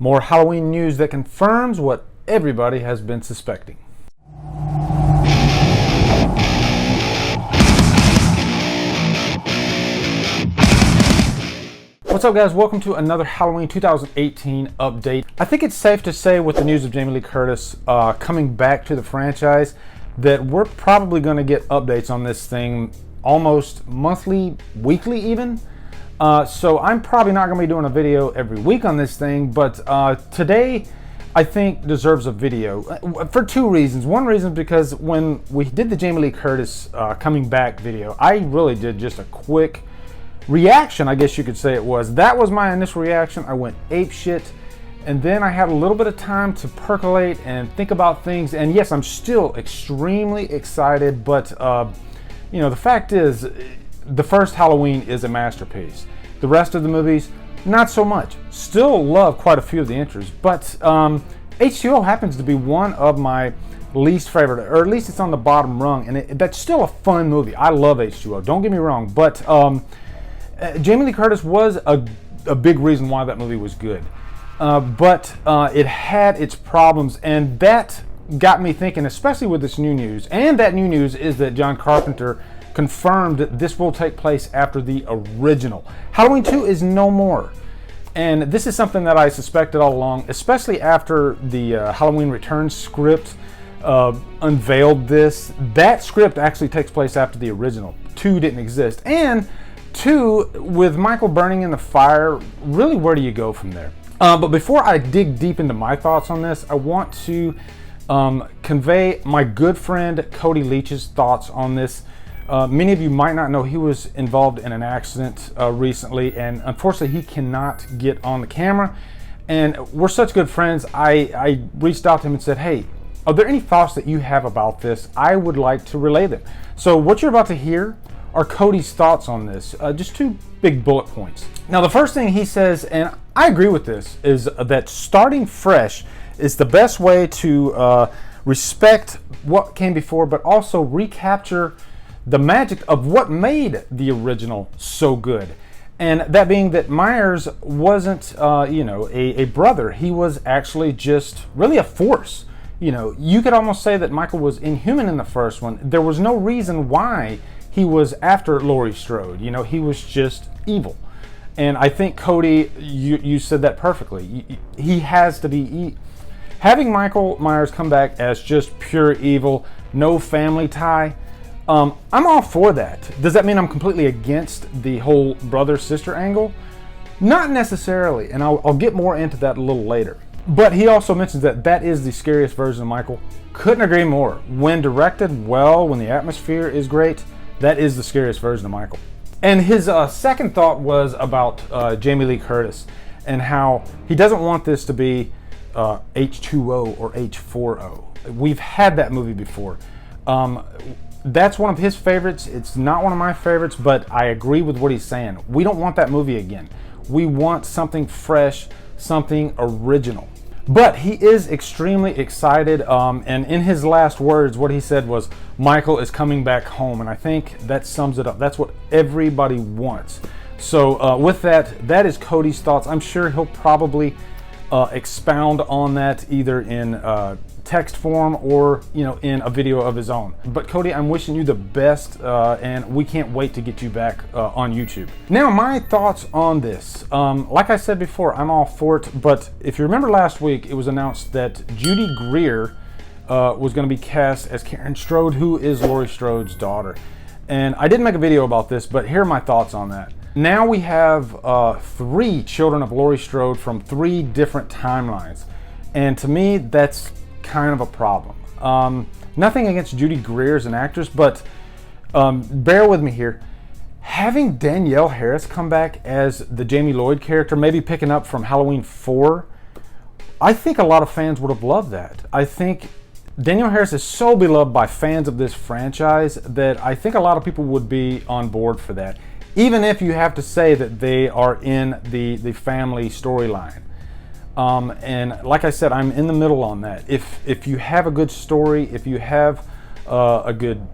More Halloween news that confirms what everybody has been suspecting. What's up, guys? Welcome to another Halloween 2018 update. I think it's safe to say with the news of Jamie Lee Curtis coming back to the franchise that we're probably going to get updates on this thing almost monthly, weekly even. So I'm probably not going to be doing a video every week on this thing, but today I think deserves a video for two reasons. One reason because when we did the Jamie Lee Curtis coming back video, I really did just a quick reaction, I guess you could say it was. That was my initial reaction. I went ape shit, and then I had a little bit of time to percolate and think about things. And yes, I'm still extremely excited, but you know, the fact is, the first Halloween is a masterpiece. The rest of the movies, not so much. Still love quite a few of the entries, but H2O happens to be one of my least favorite, or at least it's on the bottom rung, and that's still a fun movie. I love H2O, don't get me wrong, but Jamie Lee Curtis was a big reason why that movie was good. But it had its problems, and that got me thinking, especially with this new news. And that new news is that John Carpenter confirmed that this will take place after the original. Halloween 2 is no more. And this is something that I suspected all along, especially after the Halloween Returns script unveiled this. That script actually takes place after the original. 2 didn't exist. And 2, with Michael burning in the fire, really, where do you go from there? But before I dig deep into my thoughts on this, I want to convey my good friend Cody Leach's thoughts on this. Many of you might not know he was involved in an accident recently, and unfortunately he cannot get on the camera. And we're such good friends, I reached out to him and said, hey, are there any thoughts that you have about this? I would like to relay them. So what you're about to hear are Cody's thoughts on this, just 2 big bullet points. Now, the first thing he says, and I agree with this, is that starting fresh is the best way to respect what came before, but also recapture the magic of what made the original so good. And that being that Myers wasn't, you know, a brother. He was actually just really a force. You know, you could almost say that Michael was inhuman in the first one. There was no reason why he was after Laurie Strode. You know, he was just evil. And I think, Cody, you said that perfectly. He has to be... Having Michael Myers come back as just pure evil, no family tie, I'm all for that. Does that mean I'm completely against the whole brother-sister angle? Not necessarily, and I'll get more into that a little later. But he also mentions that that is the scariest version of Michael. Couldn't agree more. When directed well, when the atmosphere is great, that is the scariest version of Michael. And his second thought was about Jamie Lee Curtis and how he doesn't want this to be H2O or H4O. We've had that movie before. That's one of his favorites. It's not one of my favorites, but I agree with what he's saying. We don't want that movie again. We want something fresh, something original. But he is extremely excited, and in his last words, what he said was, Michael is coming back home, and I think that sums it up. That's what everybody wants. So with that, that is Cody's thoughts. I'm sure he'll probably expound on that either in text form or, you know, in a video of his own. But Cody, I'm wishing you the best, and we can't wait to get you back on YouTube. Now, my thoughts on this. Like I said before, I'm all for it, but if you remember last week, it was announced that Judy Greer was going to be cast as Karen Strode, who is Laurie Strode's daughter. And I didn't make a video about this, but here are my thoughts on that. Now we have 3 children of Laurie Strode from 3 different timelines. And to me, that's kind of a problem. Nothing against Judy Greer as an actress, but bear with me here. Having Danielle Harris come back as the Jamie Lloyd character, maybe picking up from Halloween 4, I think a lot of fans would have loved that. I think Danielle Harris is so beloved by fans of this franchise that I think a lot of people would be on board for that, even if you have to say that they are in the family storyline. And like I said, I'm in the middle on that. If you have a good story, if you have a good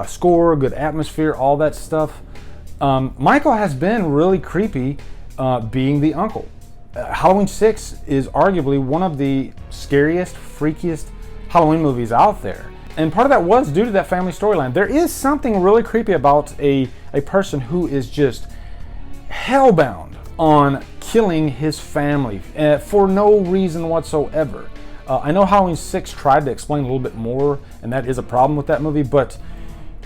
score, a good atmosphere, all that stuff, Michael has been really creepy being the uncle. Halloween 6 is arguably one of the scariest, freakiest Halloween movies out there. And part of that was due to that family storyline. There is something really creepy about a person who is just hellbound on killing his family for no reason whatsoever. I know Halloween 6 tried to explain a little bit more, and that is a problem with that movie, but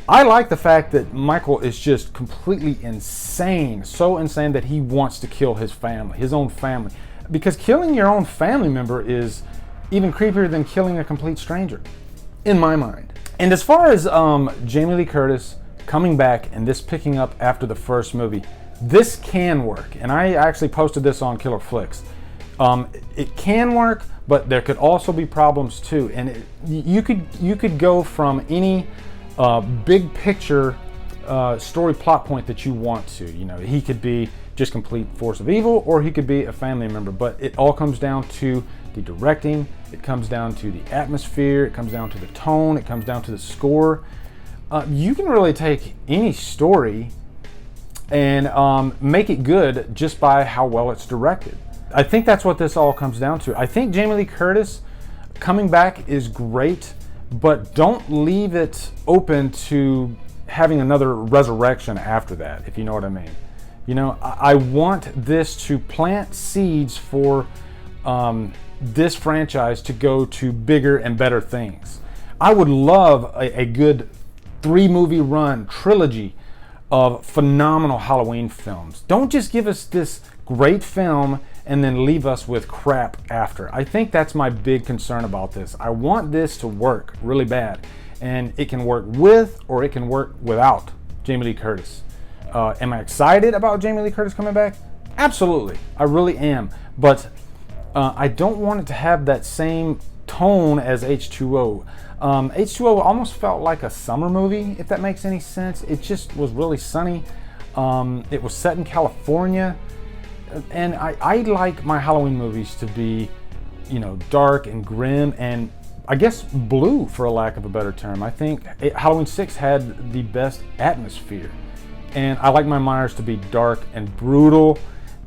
I like the fact that Michael is just completely insane, so insane that he wants to kill his family, his own family. Because killing your own family member is even creepier than killing a complete stranger, in my mind. And as far as Jamie Lee Curtis coming back and this picking up after the first movie, this can work. And I actually posted this on Killer Flicks. It can work, but there could also be problems too. And you could go from any big picture story plot point that you want to. You know, he could be just complete force of evil, or he could be a family member. But it all comes down to the directing. It comes down to the atmosphere. It comes down to the tone. It comes down to the score. You can really take any story and make it good just by how well it's directed. I think that's what this all comes down to. I think Jamie Lee Curtis coming back is great, but don't leave it open to having another resurrection after that, if you know what I mean. You know, I want this to plant seeds for this franchise to go to bigger and better things. I would love a good 3-movie run trilogy of phenomenal Halloween films. Don't just give us this great film and then leave us with crap after. I think that's my big concern about this. I want this to work really bad, and it can work with or it can work without Jamie Lee Curtis. Am I excited about Jamie Lee Curtis coming back? Absolutely, I really am. But I don't want it to have that same tone as H2O. H2O almost felt like a summer movie, if that makes any sense. It just was really sunny. It was set in California. And I like my Halloween movies to be, you know, dark and grim and I guess blue, for a lack of a better term. I think Halloween 6 had the best atmosphere. And I like my Myers to be dark and brutal.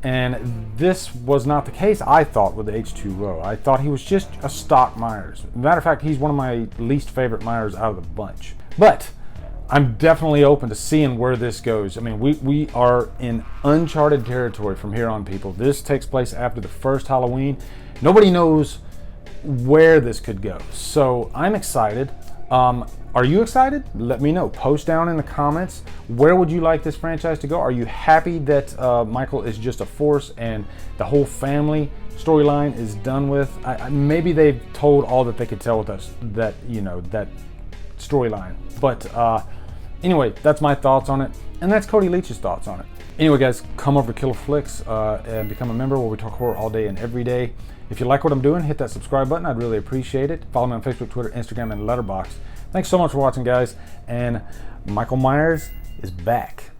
And this was not the case, I thought, with H2O. I thought he was just a stock Myers. Matter of fact, he's one of my least favorite Myers out of the bunch. But I'm definitely open to seeing where this goes. I mean, we are in uncharted territory from here on, people. This takes place after the first Halloween. Nobody knows where this could go. So I'm excited. Are you excited? Let me know. Post down in the comments. Where would you like this franchise to go? Are you happy that Michael is just a force and the whole family storyline is done with? Maybe they've told all that they could tell with us, that, you know, that storyline. But anyway, that's my thoughts on it, and that's Cody Leach's thoughts on it. Anyway, guys, come over to Killer Flicks and become a member, where we talk horror all day and every day. If you like what I'm doing, hit that subscribe button. I'd really appreciate it. Follow me on Facebook, Twitter, Instagram, and Letterboxd. Thanks so much for watching, guys, and Michael Myers is back.